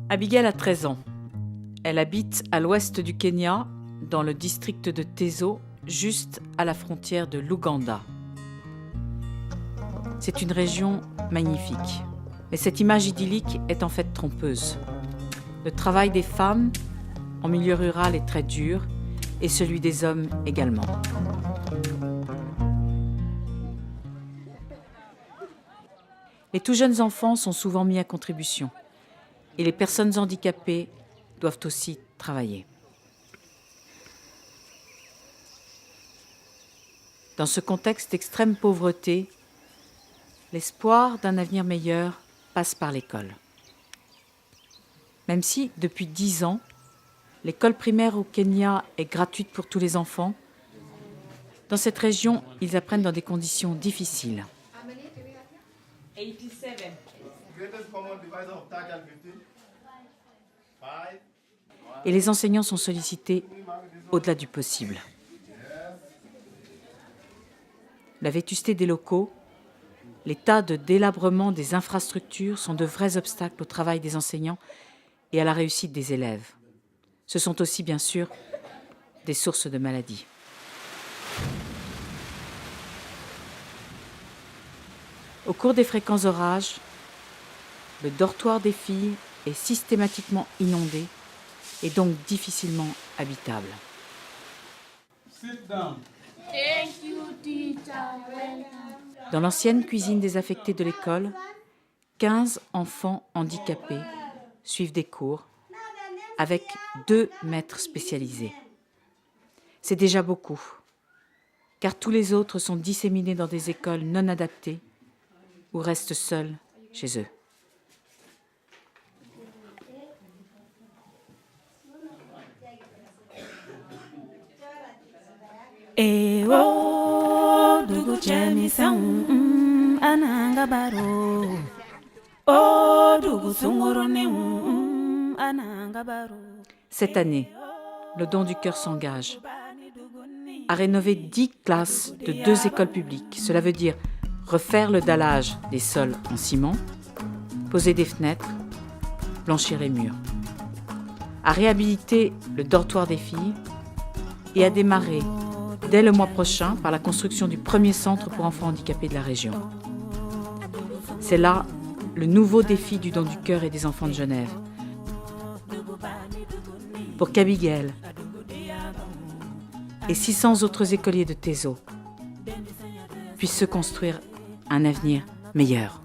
Abigail a 13 ans. Elle habite à l'ouest du Kenya, dans le district de Teso, juste à la frontière de l'Ouganda. C'est une région magnifique. Mais cette image idyllique est en fait trompeuse. Le travail des femmes en milieu rural est très dur et celui des hommes également. Les tout jeunes enfants sont souvent mis à contribution et les personnes handicapées doivent aussi travailler. Dans ce contexte d'extrême pauvreté, l'espoir d'un avenir meilleur passe par l'école. Même si, depuis 10 ans, l'école primaire au Kenya est gratuite pour tous les enfants, dans cette région, ils apprennent dans des conditions difficiles. Et les enseignants sont sollicités au-delà du possible. La vétusté des locaux, l'état de délabrement des infrastructures sont de vrais obstacles au travail des enseignants et à la réussite des élèves. Ce sont aussi, bien sûr, des sources de maladies. Au cours des fréquents orages, le dortoir des filles est systématiquement inondé et donc difficilement habitable. Dans l'ancienne cuisine désaffectée de l'école, 15 enfants handicapés suivent des cours avec 2 maîtres spécialisés. C'est déjà beaucoup, car tous les autres sont disséminés dans des écoles non adaptées ou restent seuls chez eux. Cette année, le Don du Cœur s'engage à rénover 10 classes de 2 écoles publiques. Cela veut dire refaire le dallage des sols en ciment, poser des fenêtres, blanchir les murs, à réhabiliter le dortoir des filles et à démarrer dès le mois prochain par la construction du premier centre pour enfants handicapés de la région. C'est là le nouveau défi du Don du Cœur et des enfants de Genève. Pour qu'Abigail et 600 autres écoliers de Teso puissent se construire un avenir meilleur.